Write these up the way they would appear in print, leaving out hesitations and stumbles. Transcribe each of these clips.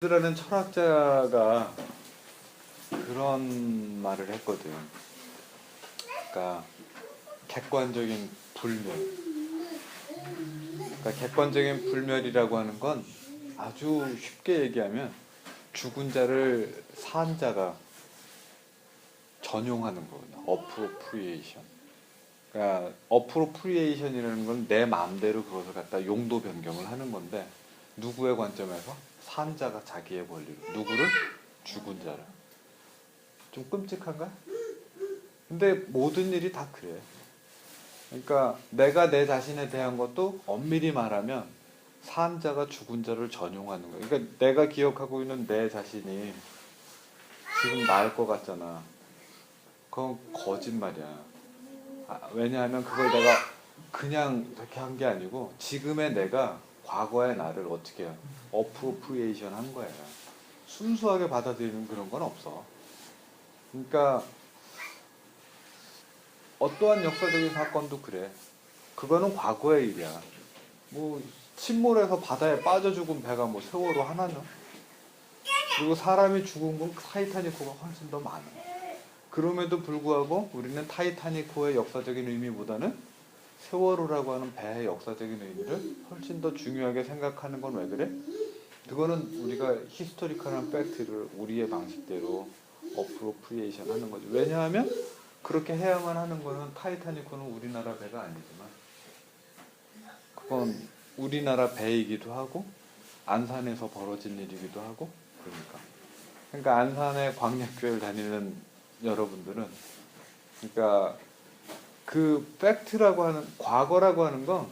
라는 철학자가 그런 말을 했거든. 그러니까 객관적인 불멸. 그러니까 객관적인 불멸이라고 하는 건 아주 쉽게 얘기하면 죽은 자를 산 자가 전용하는 거거든. 어프로프리에이션. 그러니까 어프로프리에이션이라는 건 내 마음대로 그것을 갖다 용도 변경을 하는 건데, 누구의 관점에서? 산 자가 자기의 권리로. 누구를? 죽은 자를. 좀 끔찍한가? 근데 모든 일이 다 그래. 그러니까 내가 내 자신에 대한 것도 엄밀히 말하면 산 자가 죽은 자를 전용하는 거야. 그러니까 내가 기억하고 있는 내 자신이 지금 나을 것 같잖아. 그건 거짓말이야. 왜냐하면 그걸 내가 그냥 이렇게 한 게 아니고 지금의 내가 과거의 나를 어떻게 해요? 어프로프리에이션 한 거야. 순수하게 받아들이는 그런 건 없어. 그러니까 어떠한 역사적인 사건도 그래. 그거는 과거의 일이야. 뭐 침몰해서 바다에 빠져 죽은 배가 뭐 세월호 하나냐? 그리고 사람이 죽은 건 타이타닉호가 훨씬 더 많아. 그럼에도 불구하고 우리는 타이타닉호의 역사적인 의미보다는 세월호라고 하는 배의 역사적인 의미를 훨씬 더 중요하게 생각하는 건 왜 그래? 그거는 우리가 히스토리컬한 팩트를 우리의 방식대로 어프로프리에이션 하는 거지. 왜냐하면 그렇게 해야만 하는 거는 타이타닉호는 우리나라 배가 아니지만 그건 우리나라 배이기도 하고 안산에서 벌어진 일이기도 하고 그러니까 안산에 광약교회를 다니는 여러분들은 그러니까 그 팩트라고 하는 과거라고 하는 건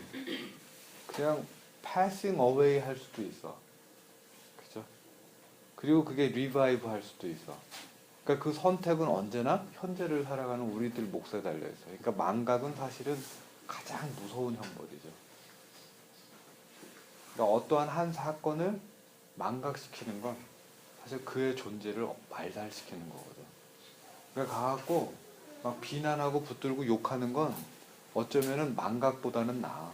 그냥 passing away 할 수도 있어. 그죠? 그리고 그게 revive 할 수도 있어. 그러니까 그 선택은 언제나 현재를 살아가는 우리들 몫에 달려 있어. 그러니까 망각은 사실은 가장 무서운 형벌이죠. 그러니까 어떠한 한 사건을 망각시키는 건 사실 그의 존재를 말살시키는 거거든. 그러니까 가갖고 막 비난하고 붙들고 욕하는 건 어쩌면은 망각보다는 나아.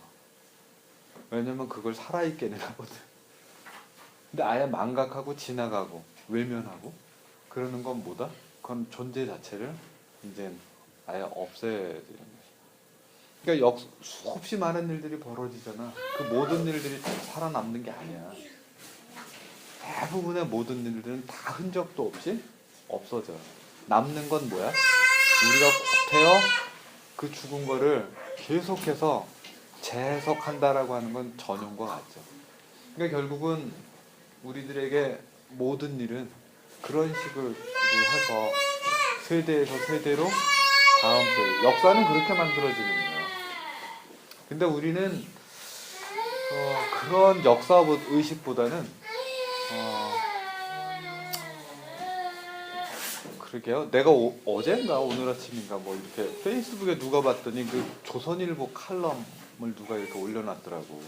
왜냐면 그걸 살아있게는 하거든. 근데 아예 망각하고 지나가고 외면하고 그러는 건 뭐다? 그건 존재 자체를 이제 아예 없애지는 거지. 그러니까 수없이 많은 일들이 벌어지잖아. 그 모든 일들이 다 살아남는 게 아니야. 대부분의 모든 일들은 다 흔적도 없이 없어져. 남는 건 뭐야? 우리가 구태여 그 죽은 거를 계속해서 재해석한다라고 하는 건 전용과 같죠. 그러니까 결국은 우리들에게 모든 일은 그런 식으로 해서 세대에서 세대로 다음 세대 역사는 그렇게 만들어지는 거예요. 근데 우리는 그런 역사 의식보다는 그러게요. 내가 어젠가 오늘 아침인가 뭐 이렇게 페이스북에 누가 봤더니 그 조선일보 칼럼을 누가 이렇게 올려놨더라고.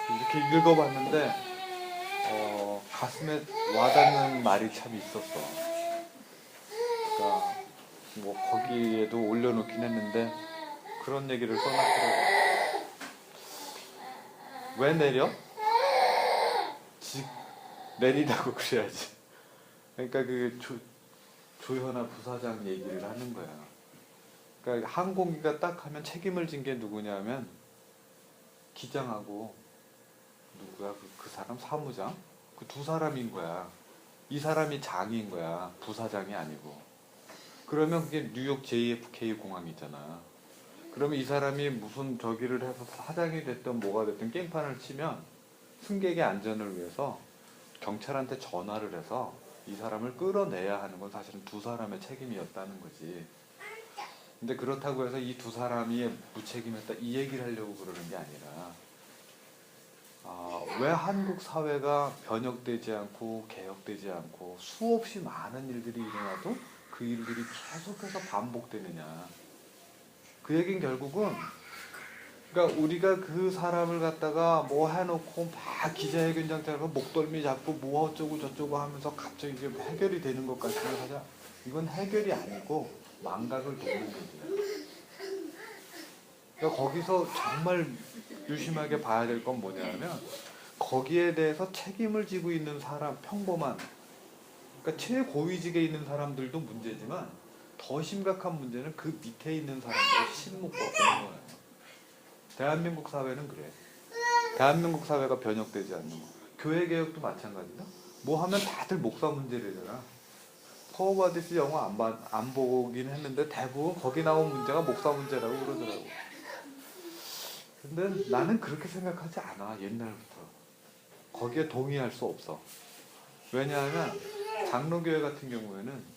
이렇게 읽어봤는데 가슴에 와닿는 말이 참 있었어. 그러니까 뭐 거기에도 올려놓긴 했는데 그런 얘기를 써놨더라고. 왜 내려? 내리라고 그래야지. 그러니까 그 조현아 부사장 얘기를 하는 거야. 그러니까 항공기가 딱 하면 책임을 진 게 누구냐면 기장하고 누구야 그 사람 사무장 그 두 사람인 거야. 이 사람이 장인 거야. 부사장이 아니고. 그러면 그게 뉴욕 JFK 공항이잖아. 그러면 이 사람이 무슨 저기를 해서 사장이 됐든 뭐가 됐든 게임판을 치면 승객의 안전을 위해서 경찰한테 전화를 해서 이 사람을 끌어내야 하는 건 사실은 두 사람의 책임이었다는 거지. 근데 그렇다고 해서 이 두 사람이 무책임했다 이 얘기를 하려고 그러는 게 아니라 왜 한국 사회가 변혁되지 않고 개혁되지 않고 수없이 많은 일들이 일어나도 그 일들이 계속해서 반복되느냐. 그 얘기는 결국은 그러니까 우리가 그 사람을 갖다가 뭐 해놓고 막 기자회견장 때가 목덜미 잡고 뭐 어쩌고 저쩌고 하면서 갑자기 이게 해결이 되는 것 같으면 하자. 이건 해결이 아니고 망각을 돕는 거지. 그러니까 거기서 정말 유심하게 봐야 될 건 뭐냐면 거기에 대해서 책임을 지고 있는 사람, 평범한, 그러니까 최고위직에 있는 사람들도 문제지만 더 심각한 문제는 그 밑에 있는 사람들의 실무가 없는 거예요. 대한민국 사회는 그래. 대한민국 사회가 변혁되지 않는 거. 교회 개혁도 마찬가지다. 뭐 하면 다들 목사 문제래잖아. 포워바디스 영화 안 보긴 했는데 대부분 거기 나온 문제가 목사 문제라고 그러더라고. 근데 나는 그렇게 생각하지 않아. 옛날부터. 거기에 동의할 수 없어. 왜냐하면 장로교회 같은 경우는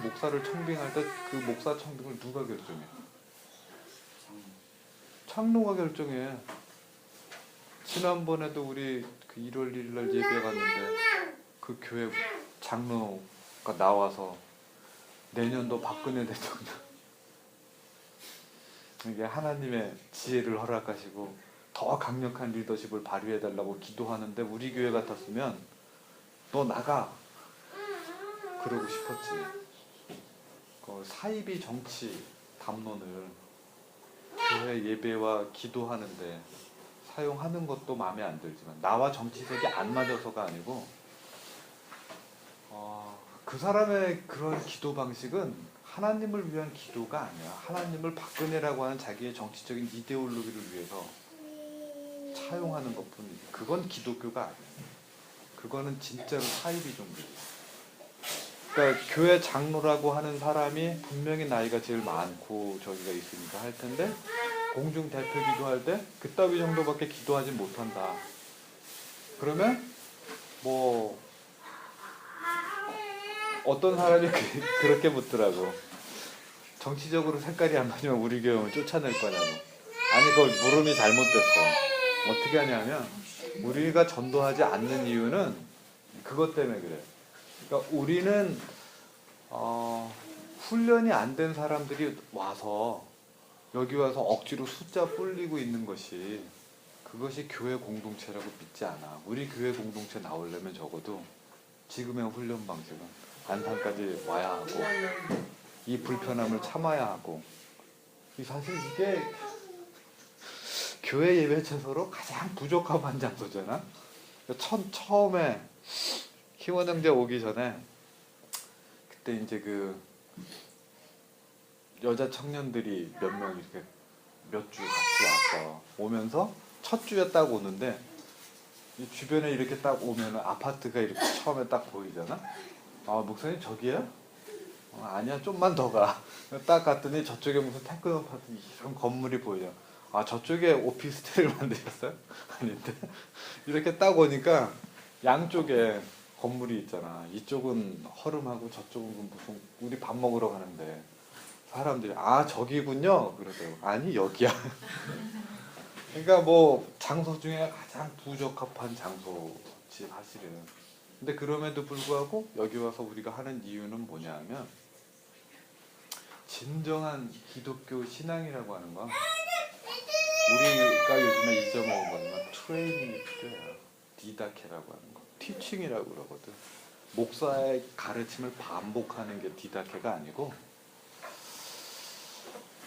목사를 청빙할 때 그 목사 청빙을 누가 결정해? 장로가 결정해. 지난번에도 우리 그 1월 1일 날 예배 갔는데 그 교회 장로가 나와서 내년도 박근혜 대통령 이게 하나님의 지혜를 허락하시고 더 강력한 리더십을 발휘해달라고 기도하는데 우리 교회 같았으면 너 나가 그러고 싶었지. 그 사이비 정치 담론을 교회 예배와 기도하는데 사용하는 것도 마음에 안 들지만 나와 정치색이 안 맞아서가 아니고 그 사람의 그런 기도 방식은 하나님을 위한 기도가 아니야. 하나님을 박근혜라고 하는 자기의 정치적인 이데올로기를 위해서 차용하는 것뿐이지. 그건 기독교가 아니야. 그거는 진짜로 사이비 종교지. 그러니까 교회 장로라고 하는 사람이 분명히 나이가 제일 많고 저기가 있으니까 할 텐데 공중 대표 기도할 때 그따위 정도밖에 기도하지 못한다. 그러면 뭐 어떤 사람이 그렇게 묻더라고. 정치적으로 색깔이 안 맞으면 우리 교회는 쫓아낼 거냐고. 아니 그걸 물음이 잘못됐어. 어떻게 하냐면 우리가 전도하지 않는 이유는 그것 때문에 그래. 그러니까 우리는 훈련이 안 된 사람들이 와서 여기 와서 억지로 숫자 불리고 있는 것이 그것이 교회 공동체라고 믿지 않아. 우리 교회 공동체 나오려면 적어도 지금의 훈련 방식은 안산까지 와야 하고 이 불편함을 참아야 하고 사실 이게 교회 예배 최소로 가장 부족한 장소잖아. 처음에 희원 형제 오기 전에 그때 이제 그 여자 청년들이 몇 명 이렇게 몇 주 같이 왔어. 오면서 첫 주에 딱 오는데 이 주변에 이렇게 딱 오면 아파트가 이렇게 처음에 딱 보이잖아. 아 목사님 저기야? 아니야 좀만 더 가. 딱 갔더니 저쪽에 무슨 테크노파트 이런 건물이 보이죠. 아 저쪽에 오피스텔을 만드셨어요? 아닌데 이렇게 딱 오니까 양쪽에 건물이 있잖아. 이쪽은 허름하고 저쪽은 무슨 우리 밥 먹으러 가는데 사람들이 아 저기군요 그러더라고. 아니 여기야. 그러니까 뭐 장소 중에 가장 부적합한 장소지 사실은. 근데 그럼에도 불구하고 여기 와서 우리가 하는 이유는 뭐냐면 진정한 기독교 신앙이라고 하는 건 우리가 요즘에 잊어먹은 거지만 트레이닝이 필요해요. 디다케라고 하는 거. 티칭이라고 그러거든. 목사의 가르침을 반복하는 게 디다케가 아니고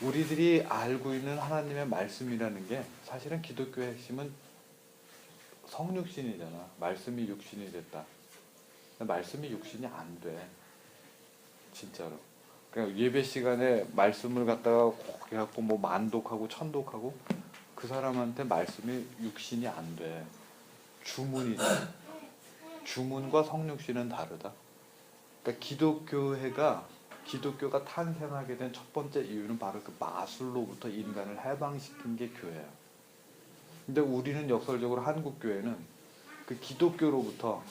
우리들이 알고 있는 하나님의 말씀이라는 게 사실은 기독교의 핵심은 성육신이잖아. 말씀이 육신이 됐다. 말씀이 육신이 안 돼. 진짜로. 그냥 예배 시간에 말씀을 갖다가 해갖고 뭐 만독하고 천독하고 그 사람한테 말씀이 육신이 안 돼. 주문이지. 주문과 성육신은 다르다. 그러니까 기독교가 탄생하게 된 첫 번째 이유는 바로 그 마술로부터 인간을 해방시킨 게 교회야. 근데 우리는 역설적으로 한국 교회는 그 기독교로부터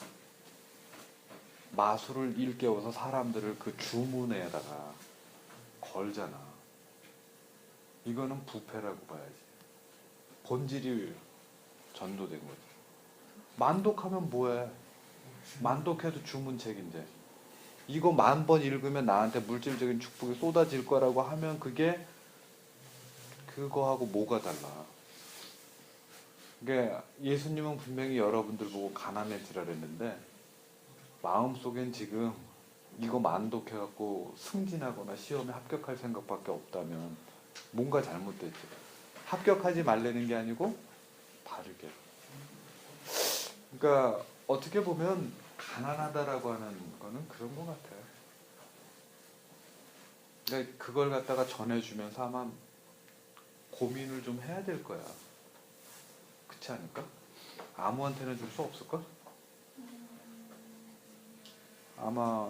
마술을 일깨워서 사람들을 그 주문에다가 걸잖아. 이거는 부패라고 봐야지. 본질이 전도된 거지. 만독하면 뭐해? 만독해도 주문책인데 이거 10,000번 읽으면 나한테 물질적인 축복이 쏟아질 거라고 하면 그게 그거하고 뭐가 달라? 그러니까 예수님은 분명히 여러분들 보고 가난해지라 그랬는데 마음속엔 지금 이거 만독해갖고 승진하거나 시험에 합격할 생각밖에 없다면 뭔가 잘못됐지. 합격하지 말라는 게 아니고 다르게. 그러니까 어떻게 보면 가난하다라고 하는 거는 그런 것 같아요. 그러니까 그걸 갖다가 전해주면서 아마 고민을 좀 해야 될 거야. 그렇지 않을까? 아무한테나 줄 수 없을걸? 아마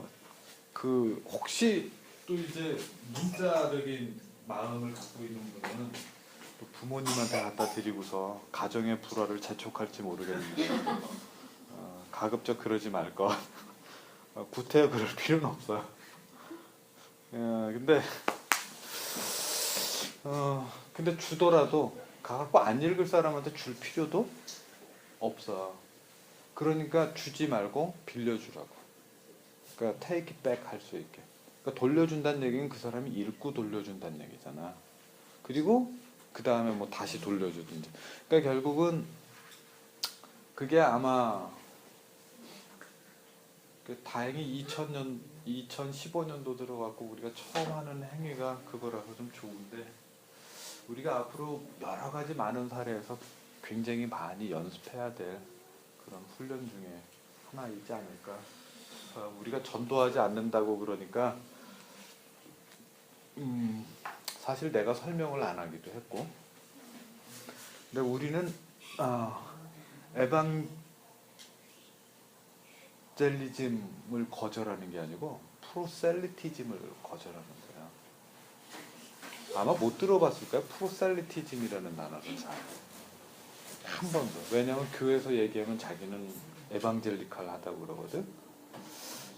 그 혹시 또 이제 문자적인 마음을 갖고 있는 분은 또 부모님한테 갖다 드리고서 가정의 불화를 재촉할지 모르겠는데 가급적 그러지 말 것. 구태여 그럴 필요는 없어요. 근데 주더라도 가갖고 안 읽을 사람한테 줄 필요도 없어. 그러니까 주지 말고 빌려주라고. 그러니까 take it back 할 수 있게. 그러니까 돌려준다는 얘기는 그 사람이 읽고 돌려준다는 얘기잖아. 그리고 그 다음에 뭐 다시 돌려주든지. 그러니까 결국은 그게 아마 다행히 2015년도 들어갔고 우리가 처음 하는 행위가 그거라서 좀 좋은데 우리가 앞으로 여러 가지 많은 사례에서 굉장히 많이 연습해야 될 그런 훈련 중에 하나이지 않을까. 우리가 전도하지 않는다고 그러니까 사실 내가 설명을 안 하기도 했고, 근데 우리는 에반젤리즘을 거절하는 게 아니고 프로셀리티즘을 거절하는 거야. 아마 못 들어봤을까요? 프로셀리티즘이라는 단어를 잘 한 번도. 왜냐하면 교회에서 얘기하면 자기는 에반젤리칼 하다고 그러거든.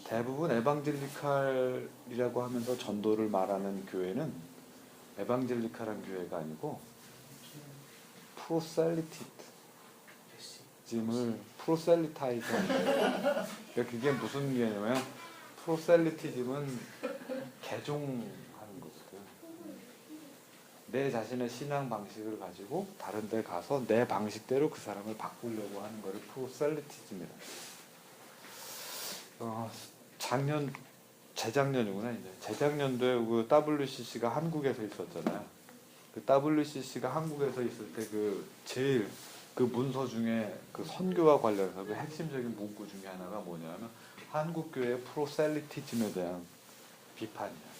대부분 에반젤리칼이라고 하면서 전도를 말하는 교회는 에반젤리칼한 교회가 아니고 프로셀리티즘을 그러니까 그게 무슨 의미냐면 프로셀리티즘은 개종하는 거거든. 내 자신의 신앙 방식을 가지고 다른 데 가서 내 방식대로 그 사람을 바꾸려고 하는 거를 프로셀리티즘이라. 재작년이구나 이제. 재작년도에 그 WCC가 한국에서 있었잖아요. 그 WCC가 한국에서 있을 때 그 제일 그 문서 중에 그 선교와 관련해서 그 핵심적인 문구 중에 하나가 뭐냐면 한국교회의 프로셀리티즘에 대한 비판이야.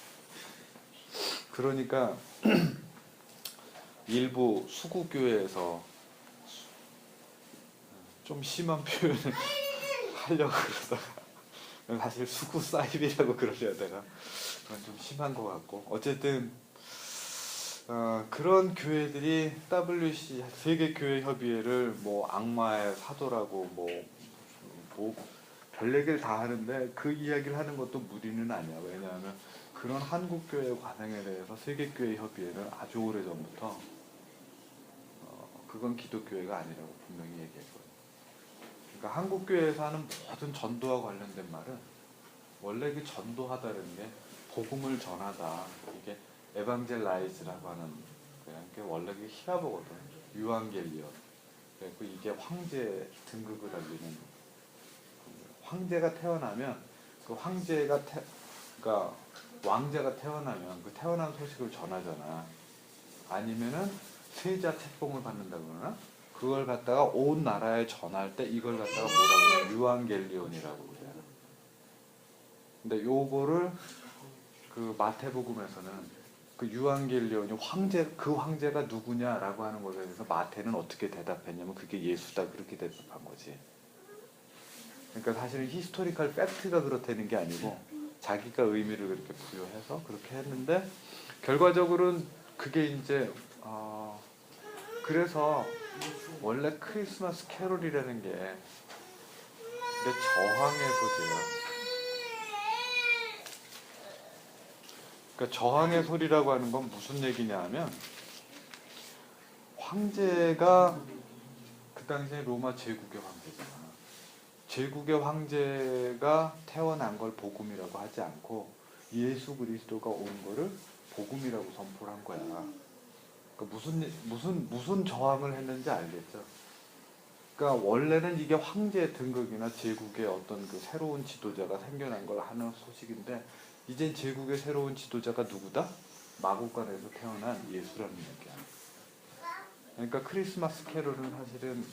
그러니까 일부 수구교회에서 좀 심한 표현을 하려고 그러다가 사실 수구 사입이라고 그러려다가 그건 좀 심한 것 같고 어쨌든 그런 교회들이 WC 세계교회협의회를 뭐 악마의 사도라고 뭐 별 얘기를 다 하는데 그 이야기를 하는 것도 무리는 아니야. 왜냐하면 그런 한국교회 관행에 대해서 세계교회협의회는 아주 오래전부터 그건 기독교회가 아니라고 분명히 얘기했거든요. 그러니까 한국교회에서 하는 모든 전도와 관련된 말은 원래 그 전도하다는 게 복음을 전하다. 이게 에반젤라이즈라고 하는 게 원래 그 히라보거든. 유앙겔리온. 그리고 이게 황제 등급을 알리는 황제가 태어나면 그 그러니까 왕자가 태어나면 그 태어난 소식을 전하잖아. 아니면은 세자 책봉을 받는다 그러나 그걸 갖다가 온 나라에 전할 때 이걸 갖다가 뭐라고 그래? 유앙겔리온이라고 그래. 근데 요거를 그 마태복음에서는 그 유앙겔리온이 그 황제가 누구냐라고 하는 것에 대해서 마태는 어떻게 대답했냐면 그게 예수다 그렇게 대답한 거지. 그러니까 사실은 히스토리컬 팩트가 그렇다는 게 아니고 자기가 의미를 그렇게 부여해서 그렇게 했는데 결과적으로는 그게 이제 그래서 원래 크리스마스 캐롤이라는 게 내 저항의 소리예요. 그러니까 저항의 소리라고 하는 건 무슨 얘기냐 하면 황제가 그 당시에 로마 제국의 황제잖아. 제국의 황제가 태어난 걸 복음이라고 하지 않고 예수 그리스도가 온 거를 복음이라고 선포를 한 거야. 그러니까 무슨 저항을 했는지 알겠죠? 그러니까 원래는 이게 황제 등극이나 제국의 어떤 그 새로운 지도자가 생겨난 걸 하는 소식인데 이젠 제국의 새로운 지도자가 누구다? 마구간에서 태어난 예수라는 얘기야. 그러니까 크리스마스 캐롤은 사실은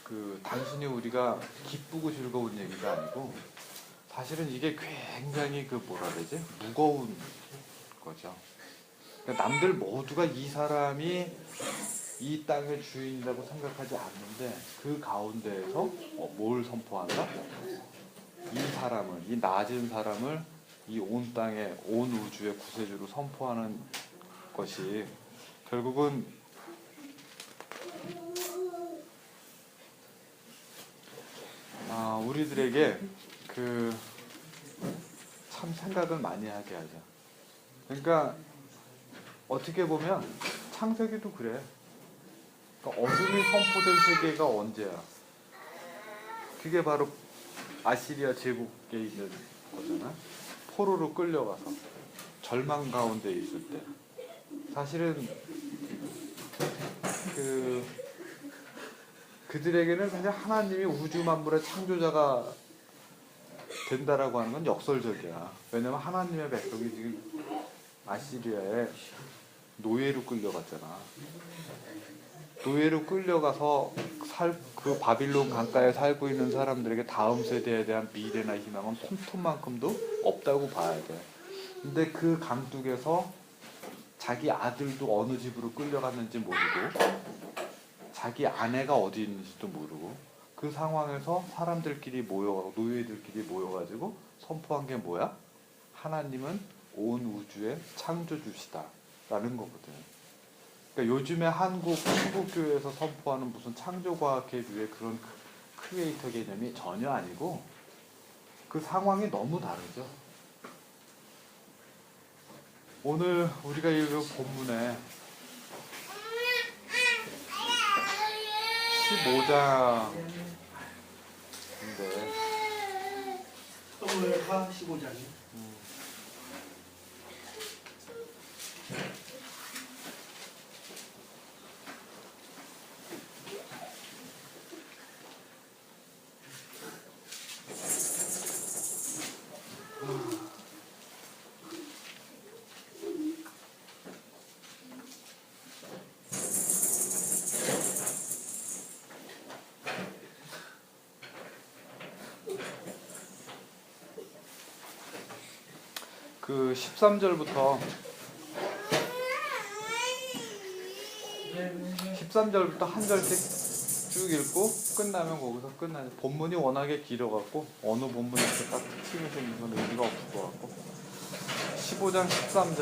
그 단순히 우리가 기쁘고 즐거운 얘기가 아니고 사실은 이게 굉장히 그 뭐라 그러지? 무거운 거죠. 그러니까 남들 모두가 이 사람이 이 땅의 주인이라고 생각하지 않는데 그 가운데에서 뭘 선포한다? 이 사람을, 이 낮은 사람을 이 온 땅에, 온 우주의 구세주로 선포하는 것이 결국은 우리들에게 그 참 생각을 많이 하게 하죠. 그러니까 어떻게 보면 창세기도 그래. 그러니까 어둠이 선포된 세계가 언제야? 그게 바로 아시리아 제국에 있는 거잖아. 포로로 끌려가서 절망 가운데 있을 때 사실은 그들에게는 그냥 하나님이 우주 만물의 창조자가 된다라고 하는 건 역설적이야. 왜냐면 하나님의 백성이 지금 아시리아에 노예로 끌려갔잖아. 노예로 끌려가서 그 바빌론 강가에 살고 있는 사람들에게 다음 세대에 대한 미래나 희망은 폼톤만큼도 없다고 봐야 돼. 근데 그 강둑에서 자기 아들도 어느 집으로 끌려갔는지 모르고 자기 아내가 어디 있는지도 모르고 그 상황에서 사람들끼리 모여가고 노예들끼리 모여가지고 선포한 게 뭐야? 하나님은 온 우주의 창조주시다 라는 거거든. 그러니까 요즘에 한국교회에서 선포하는 무슨 창조과학의 류의 그런 크리에이터 개념이 전혀 아니고 그 상황이 너무 다르죠. 오늘 우리가 읽은 본문에 15장인데 사무엘하 15장이 그 13절부터 13절부터 한 절씩 쭉 읽고 끝나면 거기서 끝나죠. 본문이 워낙에 길어갖고 어느 본문에 이렇게 딱 특징이 생긴 건 의미가 없을 것 같고 15장 13절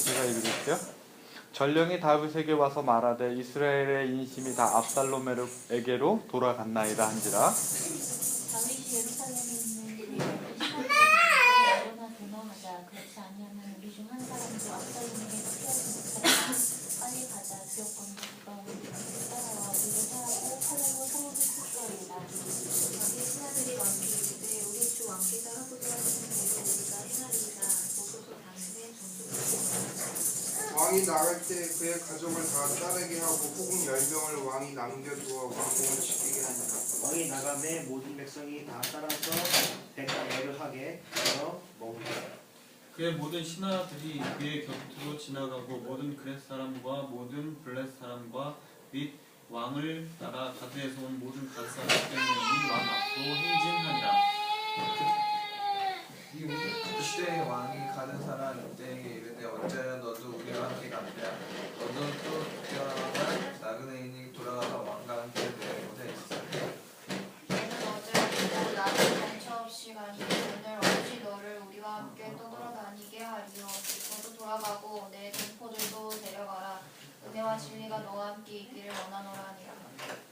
제가 읽을게요. 전령이 다윗에게 와서 말하되 이스라엘의 인심이 다 압살롬에게로 돌아갔나이다 한지라. 다윗이 예루살렘에 있는 그의 일어나 도망하자. 그렇지 아니하면 우리 중 한 사람도 압살롬에게 피하지 못하리라. 빨리 가자. 두렵건대 그가 우리를 따라와 우리를 사하고 칼날로 성읍을 축소하리라. 왕의 신하들이 왕께 이르되 우리 주 왕께서 하고자 하시는 일을 우리가 행하리이다. 보소서 당신의 전투를 왕이 나갈 때 그의 가족을 다 따르게 하고 호국 10명을 왕이 남겨두어 왕궁을 지키게 하니라. 왕이 나가매 모든 백성이 다 따라서 백가매를 하게 하여 먹으리라. 그의 모든 신하들이 그의 곁으로 지나가고 모든 그렛 사람과 모든 블렛 사람과 및 왕을 따라 가드에서 온 모든 갓 사람 때문에 이 왕 앞으로 행진하니라. 그때 왕이 가는 사람 때에게 이르되 어찌하여 너도 우리와 함께 간대야. 너도 또 뛰어나면 나그네인이 돌아가서 왕과 함께 내 곳에 있어. 너는 어제 보고 나를 단처 없이 가니 오늘 어찌 너를 우리와 함께 떠돌아다니게 하리요. 너도 돌아가고 내 동포들도 데려가라. 은혜와 진리가 너와 함께 있기를 원하노라 하니라.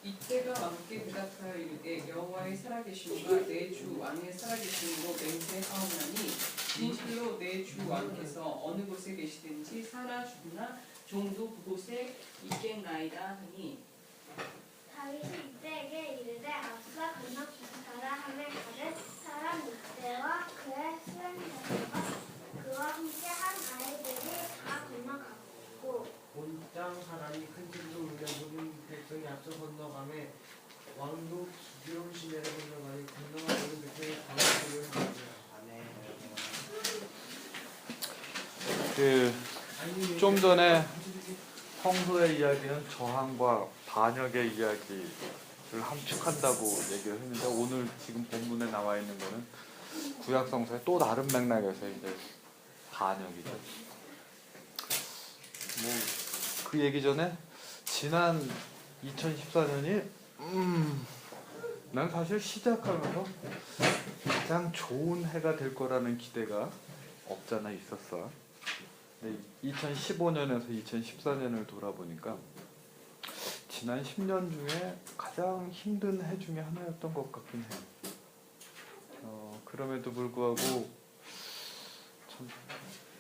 이때가 왕께 대답하여 이르되 여호와의 살아계심과 내 주 왕의 살아계심으로 맹세하오나니 진실로 내 주 왕께서 어느 곳에 계시든지 사나 죽으나 종도 그곳에 있겠나이다 하니 다윗이 이때에게 이르되 앞서 건너 기사라 하며 가되 사람 이때와 그의 수행자들과 그와 함께 한 아이들이 다 건너가고 온 땅 사람이 큰 짐도 울려 모든 백성이 앞서 건너가매 왕도 두려운 시내를 건너가니 건너가 모든 백성이 강하게 하니라. 좀 전에 성소의 이야기는 저항과 반역의 이야기를 함축한다고 얘기를 했는데 오늘 지금 본문에 나와 있는 거는 구약 성서의 또 다른 맥락에서 이제 반역이죠. 뭐 그 얘기 전에 지난 2014년이 난 사실 시작하면서 가장 좋은 해가 될 거라는 기대가 없잖아 있었어. 근데 2015년에서 2014년을 돌아보니까 지난 10년 중에 가장 힘든 해 중에 하나였던 것 같긴 해요. 그럼에도 불구하고 참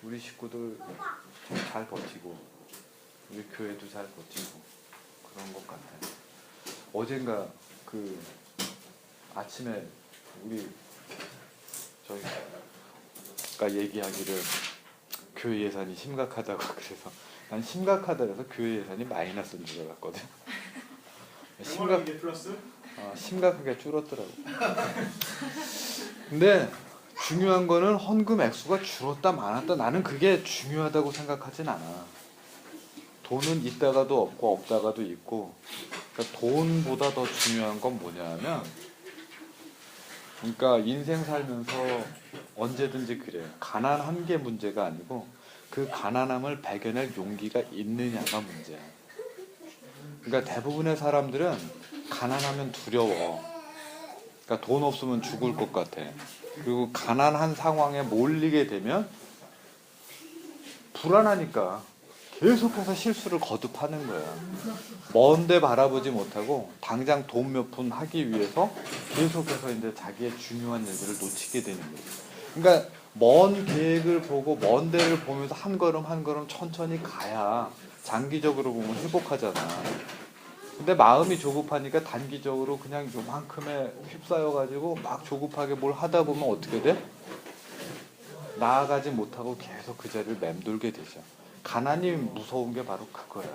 우리 식구들 참 잘 버티고 우리 교회도 잘 버티고 그런 것 같아요. 어젠가 그 아침에 우리 저희가 얘기하기를 교회 예산이 심각하다고 그래서 난 심각하다 해서 교회 예산이 마이너스인 줄 알았거든. 심각하게 줄었더라고. 근데 중요한 거는 헌금 액수가 줄었다 많았다 나는 그게 중요하다고 생각하진 않아. 돈은 있다가도 없고 없다가도 있고 그러니까 돈보다 더 중요한 건 뭐냐면 그러니까 인생 살면서 언제든지 그래. 가난한 게 문제가 아니고 그 가난함을 배겨낼 용기가 있느냐가 문제야. 그러니까 대부분의 사람들은 가난하면 두려워. 그러니까 돈 없으면 죽을 것 같아. 그리고 가난한 상황에 몰리게 되면 불안하니까 계속해서 실수를 거듭하는 거야. 먼데 바라보지 못하고 당장 돈 몇 푼 하기 위해서 계속해서 이제 자기의 중요한 일들을 놓치게 되는 거예요. 그러니까 먼 계획을 보고 먼 데를 보면서 한 걸음 한 걸음 천천히 가야 장기적으로 보면 회복하잖아. 근데 마음이 조급하니까 단기적으로 그냥 요만큼에 휩싸여가지고 막 조급하게 뭘 하다 보면 어떻게 돼? 나아가지 못하고 계속 그 자리를 맴돌게 되죠. 가난이 무서운 게 바로 그거야.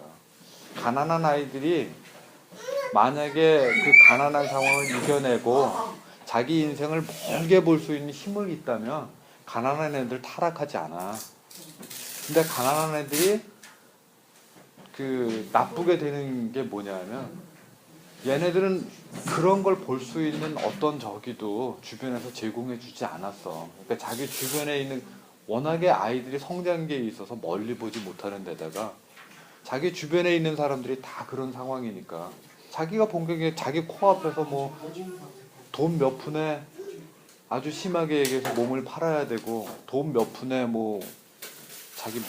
가난한 아이들이 만약에 그 가난한 상황을 이겨내고 자기 인생을 멀게 볼 수 있는 힘을 있다면 가난한 애들 타락하지 않아. 근데 가난한 애들이 그 나쁘게 되는 게 뭐냐면 얘네들은 그런 걸 볼 수 있는 어떤 저기도 주변에서 제공해 주지 않았어. 그러니까 자기 주변에 있는 워낙에 아이들이 성장기에 있어서 멀리 보지 못하는 데다가 자기 주변에 있는 사람들이 다 그런 상황이니까 자기가 본 게 자기 코앞에서 뭐 돈 몇 푼에 아주 심하게 얘기해서 몸을 팔아야 되고 돈 몇 푼에 뭐 자기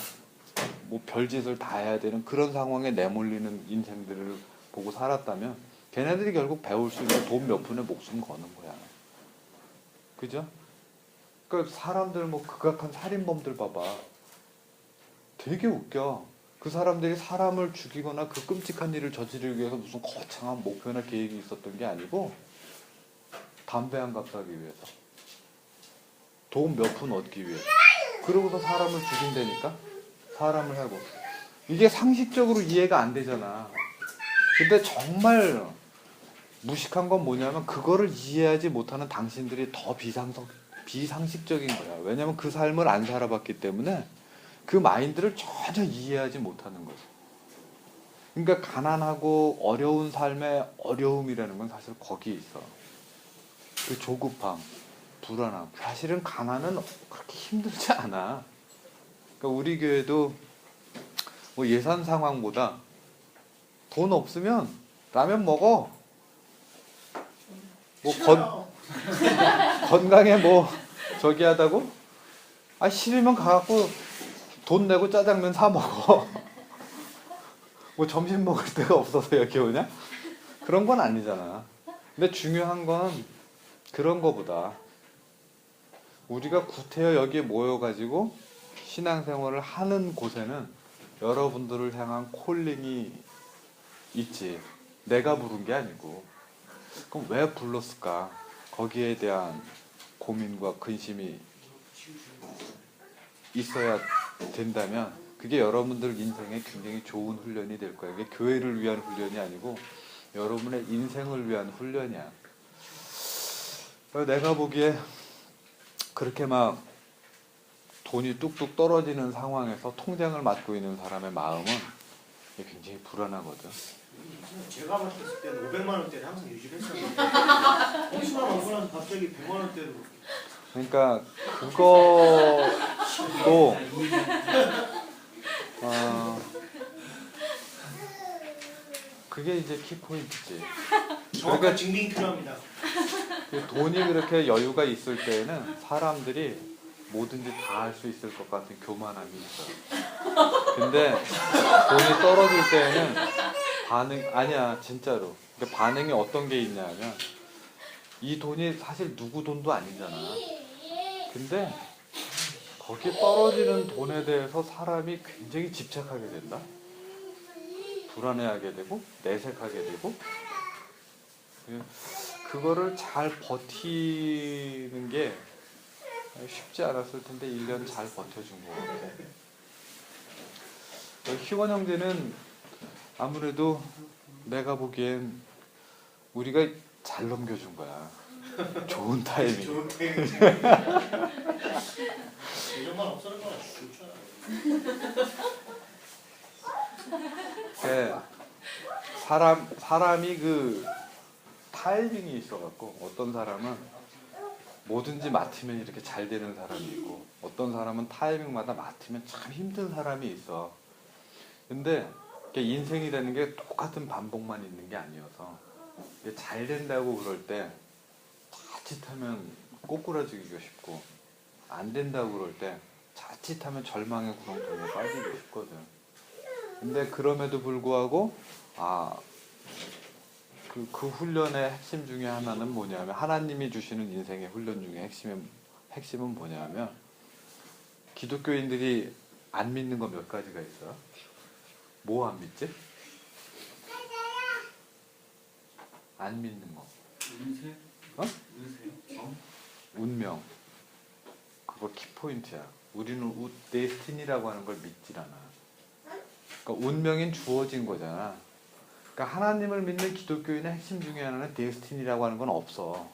뭐 별짓을 다 해야 되는 그런 상황에 내몰리는 인생들을 보고 살았다면 걔네들이 결국 배울 수 있는 돈 몇 푼에 목숨 거는 거야. 그죠? 그 사람들 뭐 극악한 살인범들 봐봐. 되게 웃겨. 그 사람들이 사람을 죽이거나 그 끔찍한 일을 저지르기 위해서 무슨 거창한 목표나 계획이 있었던 게 아니고 담배 한 갑 사기 위해서 돈 몇 푼 얻기 위해서 그러고서 사람을 죽인다니까? 사람을 하고 이게 상식적으로 이해가 안 되잖아. 근데 정말 무식한 건 뭐냐면 그거를 이해하지 못하는 당신들이 더 비상식적인 거야. 왜냐면 그 삶을 안 살아봤기 때문에 그 마인드를 전혀 이해하지 못하는 거지. 그러니까 가난하고 어려운 삶의 어려움이라는 건 사실 거기에 있어. 그 조급함, 불안함. 사실은 가난은 그렇게 힘들지 않아. 그러니까 우리 교회도 뭐 예산 상황보다 돈 없으면 라면 먹어. 뭐 건강에 뭐 저기 하다고? 아 싫으면 가갖고 돈 내고 짜장면 사 먹어. 뭐 점심 먹을 데가 없어서 여기 오냐? 그런 건 아니잖아. 근데 중요한 건 그런 거보다 우리가 구태여 여기에 모여가지고 신앙생활을 하는 곳에는 여러분들을 향한 콜링이 있지. 내가 부른 게 아니고. 그럼 왜 불렀을까? 거기에 대한 고민과 근심이 있어야 된다면 그게 여러분들 인생에 굉장히 좋은 훈련이 될 거예요. 이게 교회를 위한 훈련이 아니고 여러분의 인생을 위한 훈련이야. 내가 보기에 그렇게 막 돈이 뚝뚝 떨어지는 상황에서 통장을 맡고 있는 사람의 마음은 이게 굉장히 불안하거든. 제가 봤을 때는 500만 원대를 항상 유지를 했었는데 홍수가 오고 나서 갑자기 100만 원대로 그러니까 그거도 그게 이제 키포인트지. 정확한 증빙이 필요합니다. 그 돈이 그렇게 여유가 있을 때에는 사람들이 뭐든지 다 할 수 있을 것 같은 교만함이 있어요. 근데 돈이 떨어질 때에는 아니야 진짜로. 그러니까 반응이 어떤 게 있냐면 이 돈이 사실 누구 돈도 아니잖아. 근데 거기 떨어지는 돈에 대해서 사람이 굉장히 집착하게 된다. 불안해하게 되고 내색하게 되고 그거를 잘 버티는 게 쉽지 않았을 텐데 1년 잘 버텨준 것 같아. 희원 형제는 아무래도 내가 보기엔 우리가 잘 넘겨준 거야. 좋은 타이밍. 좋은 타이밍. 예전만 없어질 거나 좋잖아. 사람이 그 타이밍이 있어갖고 어떤 사람은 뭐든지 맡으면 이렇게 잘 되는 사람이 있고 어떤 사람은 타이밍마다 맡으면 참 힘든 사람이 있어. 근데 인생이라는 게 똑같은 반복만 있는 게 아니어서 잘 된다고 그럴 때 자칫하면 꼬꾸라지기가 쉽고 안 된다고 그럴 때 자칫하면 절망의 구렁텅이에 빠지기 쉽거든. 근데 그럼에도 불구하고 그 훈련의 핵심 중에 하나는 뭐냐면 하나님이 주시는 인생의 훈련 중에 핵심은 뭐냐면 기독교인들이 안 믿는 거 몇 가지가 있어. 뭐 안 믿지? 안 믿는 거. 운세? 운세? 운명. 그거 키포인트야. 우리는 데스티니라고 하는 걸 믿질 않아. 그러니까 운명인 주어진 거잖아. 그러니까 하나님을 믿는 기독교인의 핵심 중에 하나는 데스티니라고 하는 건 없어.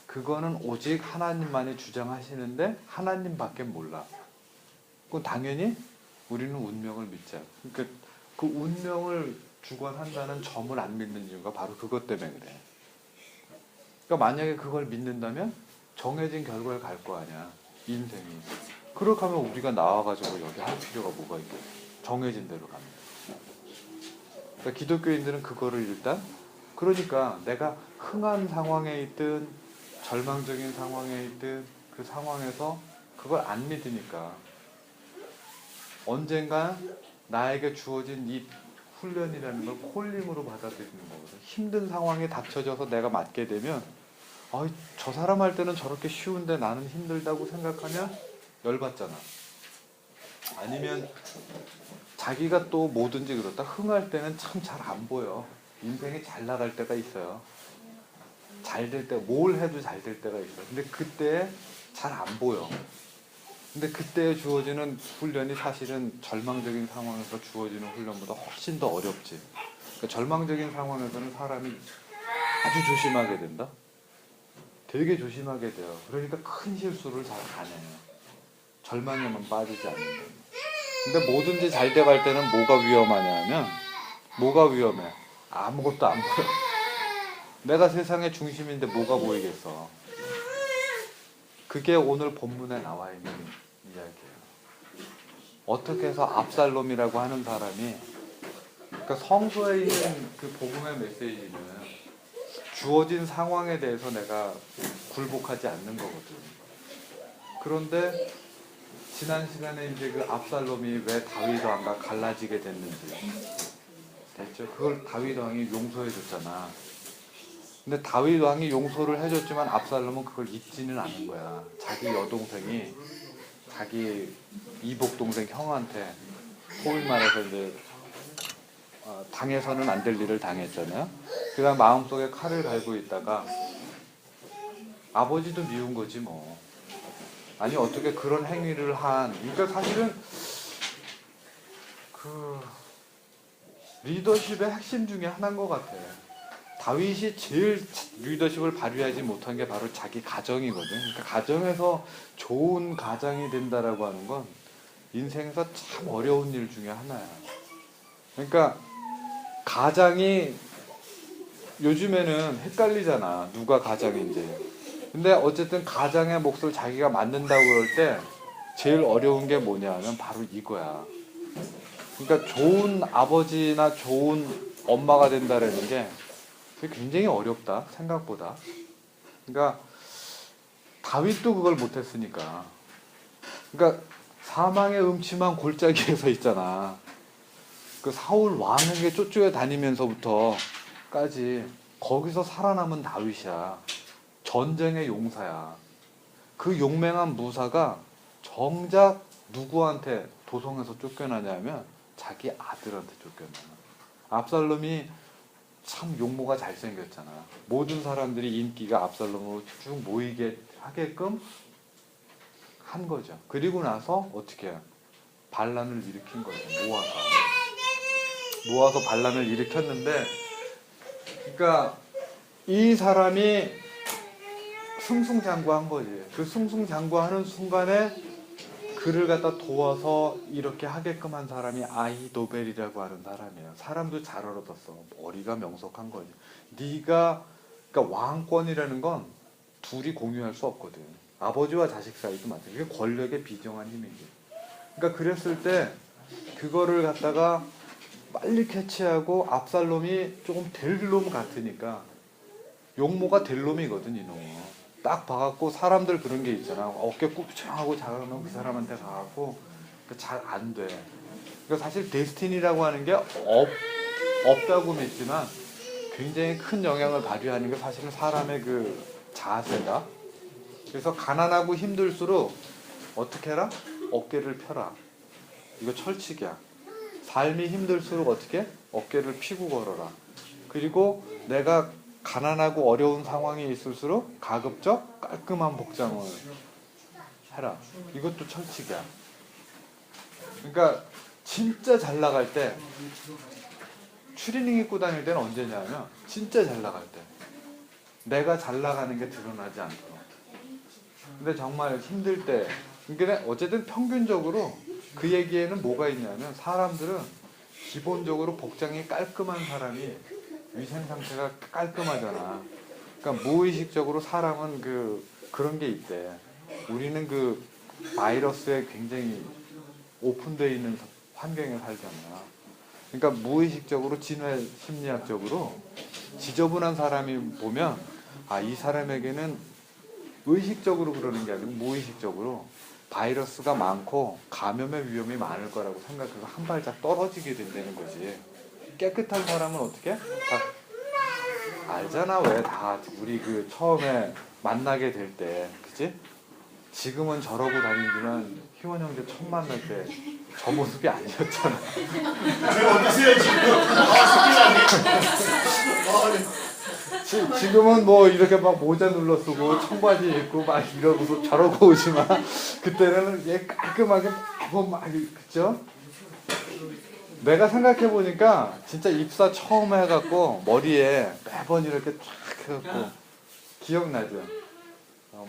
그거는 오직 하나님만이 주장하시는데 하나님밖에 몰라. 그건 당연히 우리는 운명을 믿자. 그러니까 그 운명을 주관한다는 점을 안 믿는 이유가 바로 그것 때문에 그래. 그러니까 만약에 그걸 믿는다면 정해진 결과에 갈 거 아니야. 인생이. 그렇게 하면 우리가 나와가지고 여기 할 필요가 뭐가 있겠어. 정해진 대로 갑니다. 그러니까 기독교인들은 그거를 일단 그러니까 내가 흥한 상황에 있든 절망적인 상황에 있든 그 상황에서 그걸 안 믿으니까 언젠가 나에게 주어진 이 훈련이라는 걸 콜림으로 받아들이는 거거든. 힘든 상황에 닥쳐져서 내가 맞게 되면 저 사람 할 때는 저렇게 쉬운데 나는 힘들다고 생각하면 열받잖아. 아니면 자기가 또 뭐든지 그렇다. 흥할 때는 참 잘 안 보여. 인생이 잘 나갈 때가 있어요. 잘 될 때, 뭘 해도 잘 될 때가 있어요. 근데 그때 잘 안 보여. 근데 그때 주어지는 훈련이 사실은 절망적인 상황에서 주어지는 훈련보다 훨씬 더 어렵지. 그러니까 절망적인 상황에서는 사람이 아주 조심하게 된다. 되게 조심하게 돼요. 그러니까 큰 실수를 잘 안 해요. 절망에만 빠지지 않는다. 근데 뭐든지 잘 돼갈 때는 뭐가 위험하냐면 뭐가 위험해? 아무것도 안 보여. 내가 세상의 중심인데 뭐가 보이겠어. 그게 오늘 본문에 나와 있는 이야기예요. 어떻게 해서 압살롬이라고 하는 사람이 그러니까 성서에 있는 그 복음의 메시지는 주어진 상황에 대해서 내가 굴복하지 않는 거거든. 그런데 지난 시간에 이제 그 압살롬이 왜 다윗 왕과 갈라지게 됐는지 됐죠? 그걸 다윗 왕이 용서해 줬잖아. 근데 다윗 왕이 용서를 해줬지만 압살롬은 그걸 잊지는 않은 거야. 자기 여동생이 자기 이복 동생 형한테 소위 말해서 이제 당해서는 안 될 일을 당했잖아요. 그다음 마음속에 칼을 갈고 있다가 아버지도 미운 거지 뭐. 아니 어떻게 그런 행위를 한. 그러니까 사실은 그 리더십의 핵심 중에 하나인 것 같아. 다윗이 제일 리더십을 발휘하지 못한 게 바로 자기 가정이거든. 그러니까 가정에서 좋은 가장이 된다라고 하는 건 인생에서 참 어려운 일 중에 하나야. 그러니까 가장이 요즘에는 헷갈리잖아. 누가 가장인지. 근데 어쨌든 가장의 몫을 자기가 만든다고 그럴 때 제일 어려운 게 뭐냐면 바로 이거야. 그러니까 좋은 아버지나 좋은 엄마가 된다라는 게 그게 굉장히 어렵다. 생각보다. 그러니까 다윗도 그걸 못했으니까. 그러니까 사망의 음침한 골짜기에서 있잖아. 그 사울 왕에게 쫓겨 다니면서부터까지 거기서 살아남은 다윗이야. 전쟁의 용사야. 그 용맹한 무사가 정작 누구한테 도성에서 쫓겨나냐면 자기 아들한테 쫓겨나. 압살롬이 참 용모가 잘생겼잖아. 모든 사람들이 인기가 압살롬으로 쭉 모이게 하게끔 한 거죠. 그리고 나서 어떻게 해요? 반란을 일으킨 거죠. 모아서 반란을 일으켰는데, 그러니까 이 사람이 승승장구한 거지. 그 승승장구하는 순간에 그를 갖다 도와서 이렇게 하게끔 한 사람이 아히도벨이라고 하는 사람이에요. 사람도 잘 알아뒀어. 머리가 명석한 거지. 그러니까 왕권이라는 건 둘이 공유할 수 없거든. 아버지와 자식 사이도 마찬가지. 그게 권력의 비정한 힘이지. 그러니까 그랬을 때 그거를 갖다가 빨리 캐치하고 압살롬이 조금 될 놈 같으니까 용모가 될 놈이거든, 이놈은. 딱 봐갖고 사람들 그런 게 있잖아. 어깨 굽청하고 작은 그 사람한테 가갖고 잘 안 돼. 그러니까 사실 데스티니라고 하는 게 없다고 믿지만 굉장히 큰 영향을 발휘하는 게 사실은 사람의 그 자세다. 그래서 가난하고 힘들수록 어떻게 해라? 어깨를 펴라. 이거 철칙이야. 삶이 힘들수록 어떻게? 어깨를 피고 걸어라. 그리고 내가 가난하고 어려운 상황이 있을수록 가급적 깔끔한 복장을 해라. 이것도 철칙이야. 그러니까 진짜 잘 나갈 때 추리닝 입고 다닐 때는 언제냐면 진짜 잘 나갈 때 내가 잘 나가는 게 드러나지 않도록. 근데 정말 힘들 때, 그러니까 어쨌든 평균적으로 그 얘기에는 뭐가 있냐면 사람들은 기본적으로 복장이 깔끔한 사람이 위생 상태가 깔끔하잖아. 그러니까 무의식적으로 사람은 그런 게 있대. 우리는 그 바이러스에 굉장히 오픈되어 있는 환경에 살잖아. 그러니까 무의식적으로 진화 심리학적으로 지저분한 사람이 보면 이 사람에게는 의식적으로 그러는 게 아니고 무의식적으로 바이러스가 많고 감염의 위험이 많을 거라고 생각해서 한 발짝 떨어지게 된다는 거지. 깨끗한 사람은 어떻게? 다 알잖아. 왜 다 우리 그 처음에 만나게 될 때, 그치? 지금은 저러고 다니지만 희원 형제 처음 만날 때 저 모습이 아니었잖아. 제가 어디세요 지금? 지금은 뭐 이렇게 막 모자 눌러 쓰고 청바지 입고 막 이러고서 저러고 오지만 그때는 얘 깔끔하게 매번 막 그쵸? 내가 생각해 보니까 진짜 입사 처음 해갖고 머리에 매번 이렇게 쫙 해갖고 기억나죠?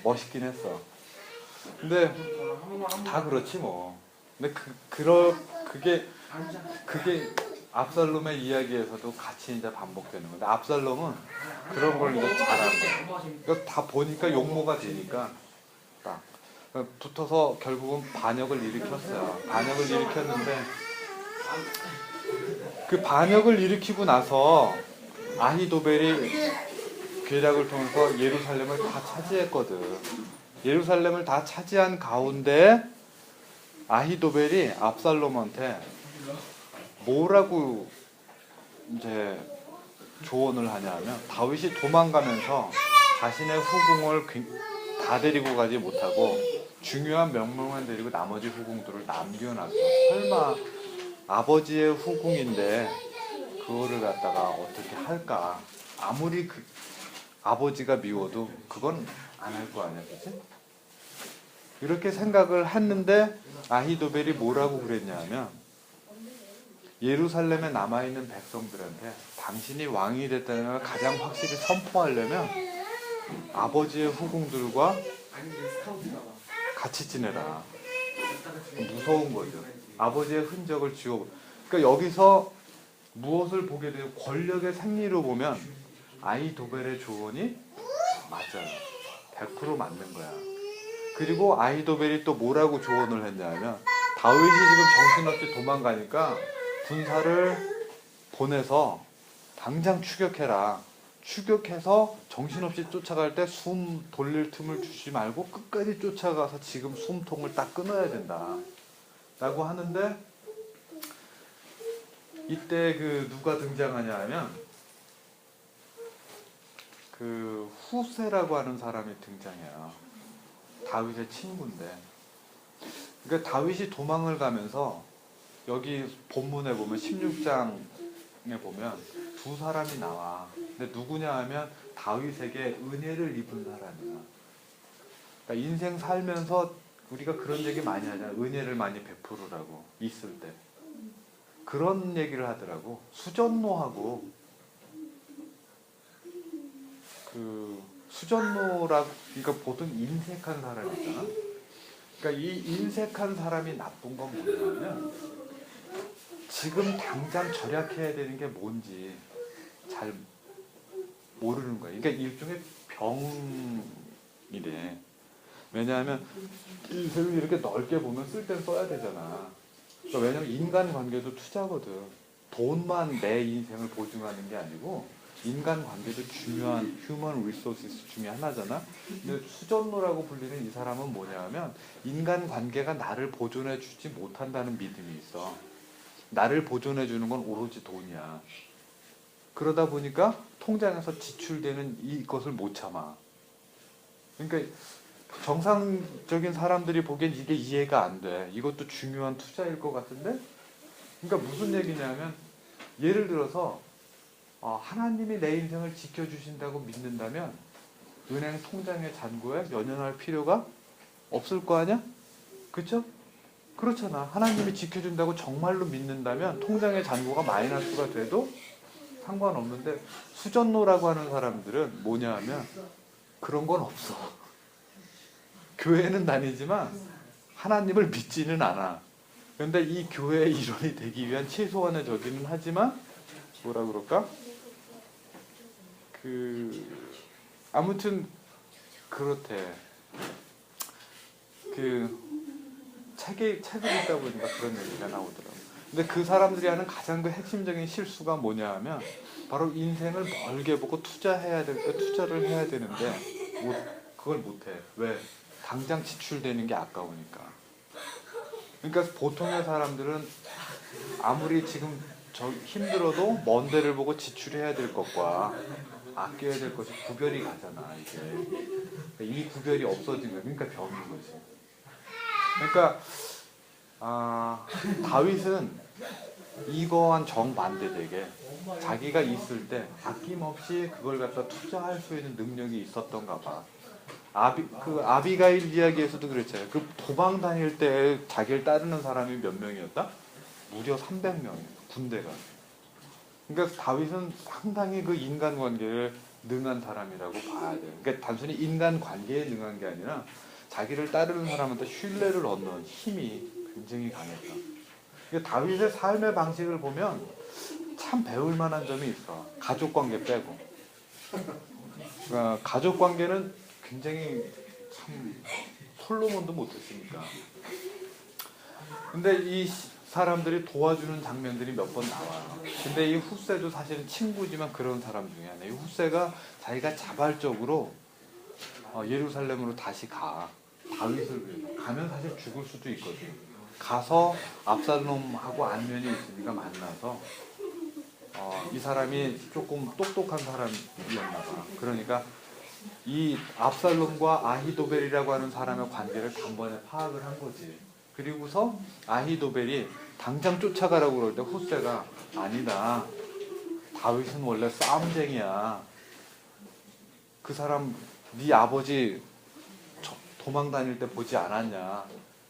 멋있긴 했어. 근데 다 그렇지 뭐. 근데 그게 압살롬의 이야기에서도 같이 이제 반복되는 건데 압살롬은 그런 걸 이제 잘하고 이거 다 보니까 용모가 되니까 딱 붙어서 결국은 반역을 일으켰어요. 반역을 일으켰는데 그 반역을 일으키고 나서 아히도벨이 계략을 통해서 예루살렘을 다 차지했거든. 예루살렘을 다 차지한 가운데 아히도벨이 압살롬한테 뭐라고 이제 조언을 하냐면 다윗이 도망가면서 자신의 후궁을 다 데리고 가지 못하고 중요한 명령만 데리고 나머지 후궁들을 남겨놨어. 설마 아버지의 후궁인데 그거를 갖다가 어떻게 할까? 아무리 아버지가 미워도 그건 안 할 거 아니야, 그치? 이렇게 생각을 했는데 아히도벨이 뭐라고 그랬냐면 예루살렘에 남아있는 백성들한테 당신이 왕이 됐다는 걸 가장 확실히 선포하려면 아버지의 후궁들과 같이 지내라. 무서운 거죠. 아버지의 흔적을 지워. 그러니까 여기서 무엇을 보게 돼요? 권력의 생리로 보면 아히도벨의 조언이 맞아요. 100% 맞는 거야. 그리고 아히도벨이 또 뭐라고 조언을 했냐면 다윗이 지금 정신없이 도망가니까 군사를 보내서 당장 추격해라. 추격해서 정신없이 쫓아갈 때 숨 돌릴 틈을 주지 말고 끝까지 쫓아가서 지금 숨통을 딱 끊어야 된다. 라고 하는데 이때 그 누가 등장하냐 하면 그 후세라고 하는 사람이 등장해요. 다윗의 친구인데. 그러니까 다윗이 도망을 가면서 여기 본문에 보면 16장에 보면 두 사람이 나와. 근데 누구냐 하면 다윗에게 은혜를 입은 사람이야. 그러니까 인생 살면서 우리가 그런 얘기 많이 하잖아. 은혜를 많이 베푸르라고 있을 때. 그런 얘기를 하더라고. 수전노하고 그 수전노라고 그러니까 보통 인색한 사람 있잖아. 그러니까 이 인색한 사람이 나쁜 건 뭐냐면 지금 당장 절약해야 되는 게 뭔지 잘 모르는 거야. 그러니까 일종의 병이래. 왜냐하면 인생을 이렇게 넓게 보면 쓸 땐 써야 되잖아. 그러니까 왜냐면 인간관계도 투자거든. 돈만 내 인생을 보증하는 게 아니고 인간관계도 중요한 휴먼 리소스 중에 하나잖아. 근데 수전노라고 불리는 이 사람은 뭐냐면 인간관계가 나를 보존해 주지 못한다는 믿음이 있어. 나를 보존해 주는 건 오로지 돈이야. 그러다 보니까 통장에서 지출되는 이것을 못 참아. 그러니까 정상적인 사람들이 보기엔 이게 이해가 안 돼. 이것도 중요한 투자일 것 같은데? 그러니까 무슨 얘기냐면 예를 들어서 하나님이 내 인생을 지켜주신다고 믿는다면 은행 통장의 잔고에 연연할 필요가 없을 거 아니야? 그렇죠? 그렇잖아. 하나님이 지켜준다고 정말로 믿는다면 통장의 잔고가 마이너스가 돼도 상관없는데 수전노라고 하는 사람들은 뭐냐 하면 그런 건 없어. 교회는 다니지만 하나님을 믿지는 않아. 그런데 이 교회의 일원이 되기 위한 최소한의 저기는 하지만 뭐라 그럴까? 아무튼 그렇대. 책을 읽다 보니까 그런 얘기가 나오더라고. 근데 그 사람들이 하는 가장 그 핵심적인 실수가 뭐냐 하면 바로 인생을 멀게 보고 투자해야 될 때 투자를 해야 되는데 그걸 못해. 왜? 당장 지출되는 게 아까우니까. 그러니까 보통의 사람들은 아무리 지금 힘들어도 먼 데를 보고 지출해야 될 것과 아껴야 될 것이 구별이 가잖아. 이게 이 구별이 없어진 거야. 그러니까 병인 거지. 그러니까 다윗은 이거와는 정반대되게 자기가 있을 때 아낌없이 그걸 갖다 투자할 수 있는 능력이 있었던가 봐. 아비가일 이야기에서도 그랬잖아요. 그 도망 다닐 때 자기를 따르는 사람이 몇 명이었다? 무려 300명이에요. 군대가. 그러니까 다윗은 상당히 그 인간관계를 능한 사람이라고 봐야 돼요. 그러니까 단순히 인간관계에 능한 게 아니라 자기를 따르는 사람한테 신뢰를 얻는 힘이 굉장히 강했다. 그러니까 다윗의 삶의 방식을 보면 참 배울 만한 점이 있어. 가족관계 빼고. 그러니까 가족관계는 굉장히 참 솔로몬도 못했으니까. 근데 이 사람들이 도와주는 장면들이 몇 번 나와요. 근데 이 후세도 사실은 친구지만 그런 사람 중에 하나예요. 이 후세가 자기가 자발적으로 예루살렘으로 다시 가. 다윗을 위해서. 가면 사실 죽을 수도 있거든. 가서 압살롬하고 안면이 있으니까 만나서 이 사람이 조금 똑똑한 사람이었나 봐. 그러니까 이 압살롬과 아히도벨이라고 하는 사람의 관계를 단번에 파악을 한 거지. 그리고서 아히도벨이 당장 쫓아가라고 그럴 때 후세가 아니다. 다윗은 원래 싸움쟁이야. 그 사람 네 아버지 도망 다닐 때 보지 않았냐.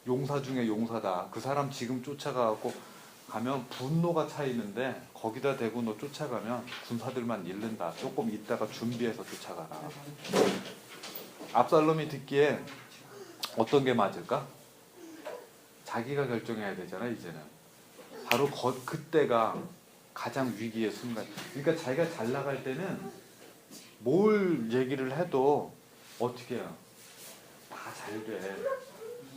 용사 중에 용사다. 그 사람 지금 쫓아가고 가면 분노가 차 있는데 거기다 대고 너 쫓아가면 군사들만 잃는다. 조금 있다가 준비해서 쫓아가라. 압살롬이 듣기에 어떤 게 맞을까? 자기가 결정해야 되잖아. 이제는 바로 그때가 가장 위기의 순간. 그러니까 자기가 잘 나갈 때는 뭘 얘기를 해도 어떻게 해요? 다 잘 돼.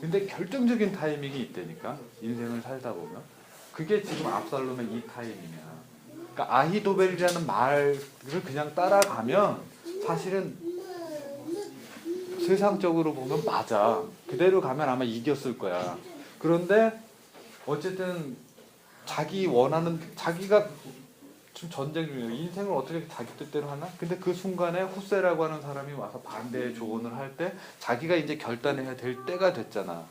근데 결정적인 타이밍이 있다니까. 인생을 살다 보면. 그게 지금 압살롬의 이 타이밍이야. 그러니까 아히도벨이라는 말을 그냥 따라가면 사실은 세상적으로 보면 맞아. 그대로 가면 아마 이겼을 거야. 그런데 어쨌든 자기 원하는, 자기가 좀 전쟁 중이에요. 인생을 어떻게 자기 뜻대로 하나? 근데 그 순간에 후세라고 하는 사람이 와서 반대의 조언을 할 때 자기가 이제 결단해야 될 때가 됐잖아.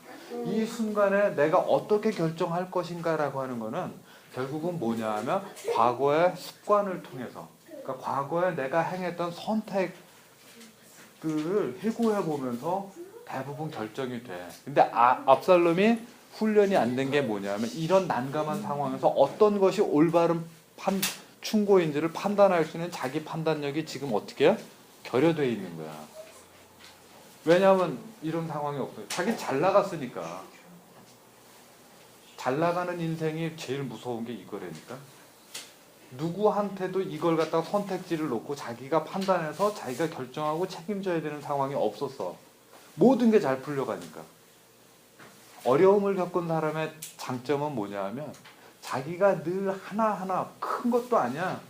이 순간에 내가 어떻게 결정할 것인가라고 하는 거는 결국은 뭐냐 하면 과거의 습관을 통해서, 그러니까 과거에 내가 행했던 선택들을 회고해 보면서 대부분 결정이 돼. 근데 압살롬이 훈련이 안 된 게 뭐냐면 이런 난감한 상황에서 어떤 것이 올바른 충고인지를 판단할 수 있는 자기 판단력이 지금 어떻게 결여되어 있는 거야. 왜냐하면 이런 상황이 없어요. 자기 잘 나갔으니까. 잘 나가는 인생이 제일 무서운 게 이거라니까. 누구한테도 이걸 갖다가 선택지를 놓고 자기가 판단해서 자기가 결정하고 책임져야 되는 상황이 없었어. 모든 게 잘 풀려가니까. 어려움을 겪은 사람의 장점은 뭐냐 하면 자기가 늘 하나하나 큰 것도 아니야.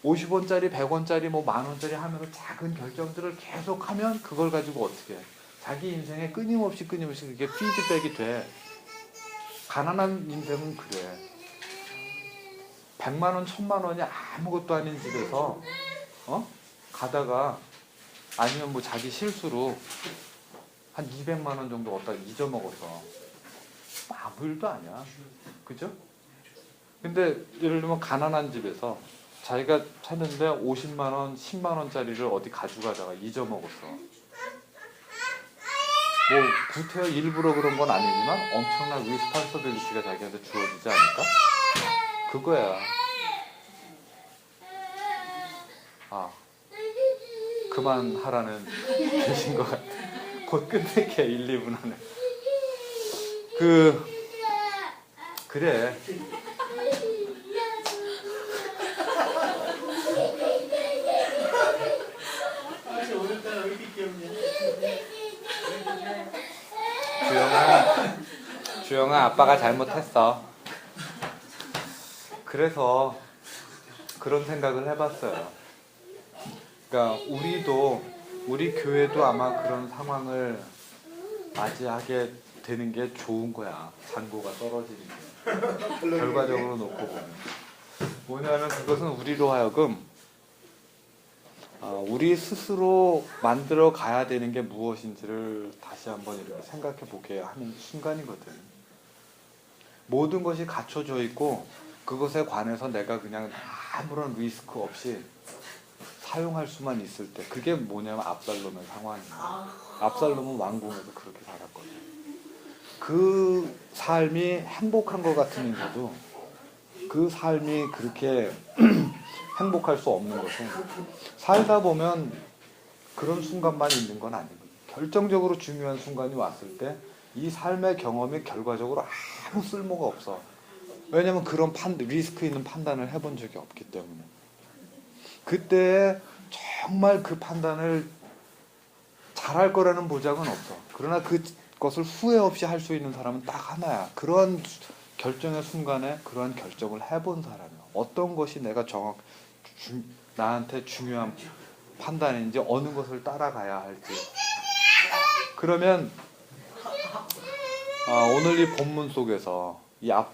50원짜리, 100원짜리, 뭐 만원짜리 하면서 작은 결정들을 계속하면 그걸 가지고 어떻게 해. 자기 인생에 끊임없이 그게 피드백이 돼. 가난한 인생은 그래. 100만원, 1000만원이 아무것도 아닌 집에서 가다가 아니면 뭐 자기 실수로 한 200만원 정도 얻다가 잊어먹었어. 아무 일도 아니야. 그죠? 근데 예를 들면 가난한 집에서 자기가 찾는데 50만원, 10만원짜리를 어디 가져가다가 잊어먹었어. 뭐 구태여 일부러 그런 건 아니지만 엄청난 리스폰서빌리티가 자기한테 주어지지 않을까? 그거야. 그만하라는 계신 것 같아. 곧 끝낼게. 1, 2분 안에. 그래. 오늘따라 왜 이렇게 귀엽냐? 주영아 아빠가 잘못했어. 그래서 그런 생각을 해봤어요. 그러니까 우리 교회도 아마 그런 상황을 맞이하게 되는 게 좋은 거야. 잔고가 떨어지는 게. 결과적으로 놓고 보면. 뭐냐면 그것은 우리로 하여금 우리 스스로 만들어 가야 되는 게 무엇인지를 다시 한번 이렇게 생각해 보게 하는 순간이거든. 모든 것이 갖춰져 있고 그것에 관해서 내가 그냥 아무런 리스크 없이 사용할 수만 있을 때, 그게 뭐냐면 압살롬의 상황이야. 압살롬은 왕궁에서 그렇게 살았거든. 그 삶이 행복한 것 같으면서도 그 삶이 그렇게 행복할 수 없는 것은 살다 보면 그런 순간만 있는 건 아니거든. 결정적으로 중요한 순간이 왔을 때 이 삶의 경험이 결과적으로 아무 쓸모가 없어. 왜냐면 그런 리스크 있는 판단을 해본 적이 없기 때문에. 그때 정말 그 판단을 잘할 거라는 보장은 없어. 그러나 그것을 후회 없이 할 수 있는 사람은 딱 하나야. 그러한 결정의 순간에 그러한 결정을 해본 사람이야. 어떤 것이 내가 나한테 중요한 판단인지, 어느 것을 따라가야 할지. 그러면 오늘 이 본문 속에서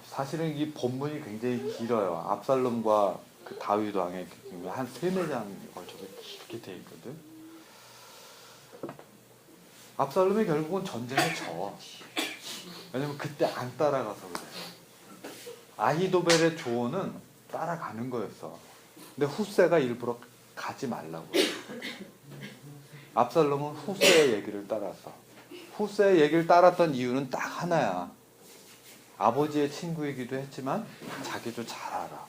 사실은 이 본문이 굉장히 길어요. 압살롬과 그 다윗 왕의 한 3-4장에 걸쳐서 길게 돼 있거든. 압살롬이 결국은 전쟁에 져. 왜냐면 그때 안 따라가서 그래. 아히도벨의 조언은 따라가는 거였어. 근데 후세가 일부러 가지 말라고. 압살롬은 후세의 얘기를 따랐어. 후세의 얘기를 따랐던 이유는 딱 하나야. 아버지의 친구이기도 했지만 자기도 잘 알아.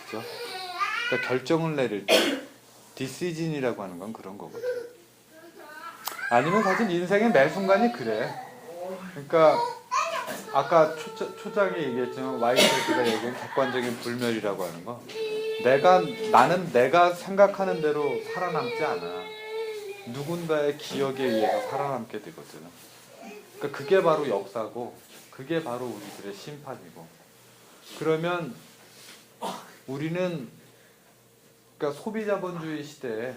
그죠? 그러니까 결정을 내릴 때 디시즌이라고 하는 건 그런 거거든. 아니면 사실 인생의 매 순간이 그래. 그러니까 아까 초장에 얘기했지만 와이트헤드가 얘기한 객관적인 불멸이라고 하는 거, 나는 내가 생각하는 대로 살아남지 않아. 누군가의 기억에 의해서 살아남게 되거든. 그러니까 그게 바로 역사고, 그게 바로 우리들의 심판이고. 그러면 우리는, 그러니까 소비자본주의 시대에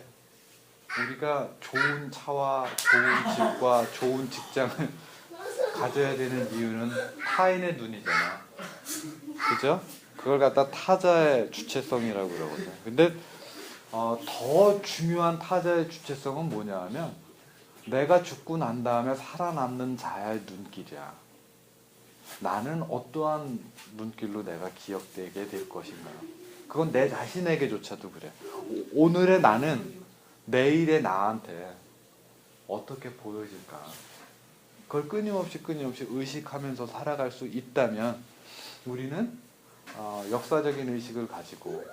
우리가 좋은 차와 좋은 집과 좋은 직장을 가져야 되는 이유는 타인의 눈이잖아. 그죠? 그걸 갖다 타자의 주체성이라고 그러거든. 근데 더 중요한 타자의 주체성은 뭐냐 하면, 내가 죽고 난 다음에 살아남는 자의 눈길이야. 나는 어떠한 눈길로 내가 기억되게 될 것인가. 그건 내 자신에게조차도 그래. 오늘의 나는 내일의 나한테 어떻게 보여질까. 그걸 끊임없이 의식하면서 살아갈 수 있다면 우리는 역사적인 의식을 가지고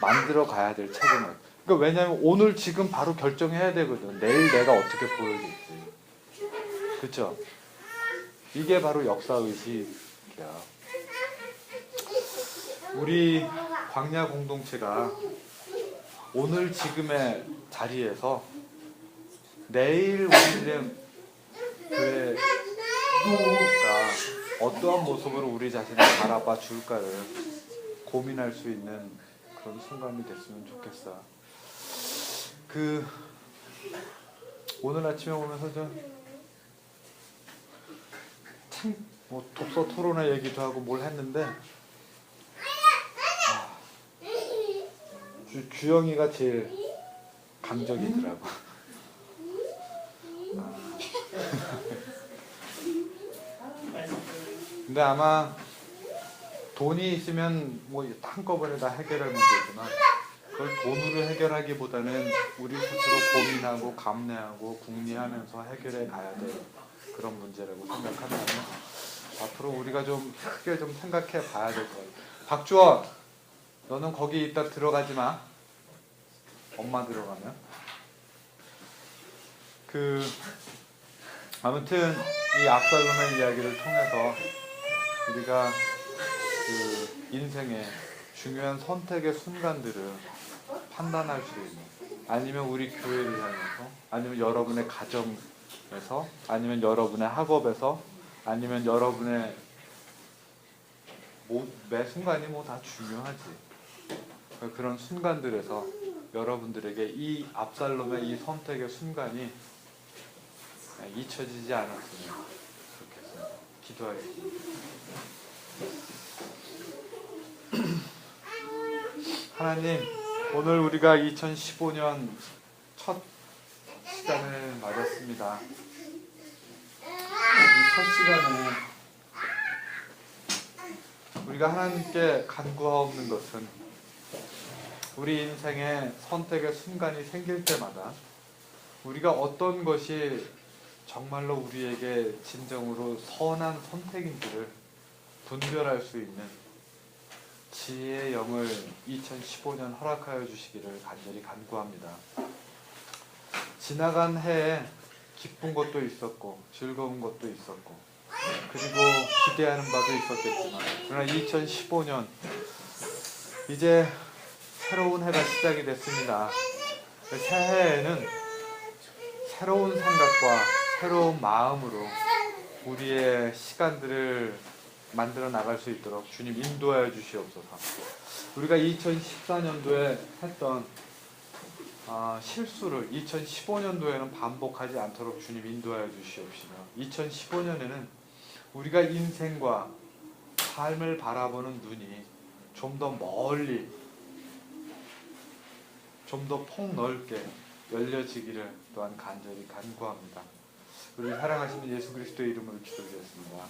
만들어 가야 될 책임을. 그러니까 왜냐하면 오늘 지금 바로 결정해야 되거든. 내일 내가 어떻게 보여질지. 그렇죠? 이게 바로 역사의식이야. 우리 광야 공동체가 오늘 지금의 자리에서 내일 우리들의 교회가 어떠한 모습으로 우리 자신을 바라봐 줄까를 고민할 수 있는 그런 순간이 됐으면 좋겠어. 오늘 아침에 오면서 뭐 독서 토론회 얘기도 하고 뭘 했는데, 주영이가 제일 강적이더라고. 근데 아마 돈이 있으면 뭐 한꺼번에 다 해결할 문제지만, 그걸 돈으로 해결하기보다는 우리 스스로 고민하고 감내하고 궁리하면서 해결해 가야 될 그런 문제라고 생각한다면, 앞으로 우리가 좀 크게 좀 생각해 봐야 될 거예요. 박주원, 너는 거기 있다 들어가지 마. 엄마 들어가면. 아무튼 이 압살롬의 이야기를 통해서 우리가 인생의 중요한 선택의 순간들을 판단할 수 있는, 아니면 우리 교회를 향해서, 아니면 여러분의 가정에서, 아니면 여러분의 학업에서, 아니면 여러분의 매 순간이 뭐 다 중요하지. 그런 순간들에서 여러분들에게 이 압살롬의 이 선택의 순간이 잊혀지지 않았으면 좋겠습니다. 기도하겠습니다. 하나님, 오늘 우리가 2015년 첫 시간을 맞았습니다. 이 첫 시간에 우리가 하나님께 간구하옵는 것은, 우리 인생의 선택의 순간이 생길 때마다 우리가 어떤 것이 정말로 우리에게 진정으로 선한 선택인지를 분별할 수 있는 지혜의 영을 2015년 허락하여 주시기를 간절히 간구합니다. 지나간 해에 기쁜 것도 있었고 즐거운 것도 있었고 그리고 기대하는 바도 있었겠지만, 그러나 2015년 이제 새로운 해가 시작이 됐습니다. 새해에는 새로운 생각과 새로운 마음으로 우리의 시간들을 만들어 나갈 수 있도록 주님 인도하여 주시옵소서. 우리가 2014년도에 했던 실수를 2015년도에는 반복하지 않도록 주님 인도하여 주시옵시며, 2015년에는 우리가 인생과 삶을 바라보는 눈이 좀 더 멀리, 좀 더 폭넓게 열려지기를 또한 간절히 간구합니다. 우리 사랑하시는 예수 그리스도의 이름으로 기도드렸습니다.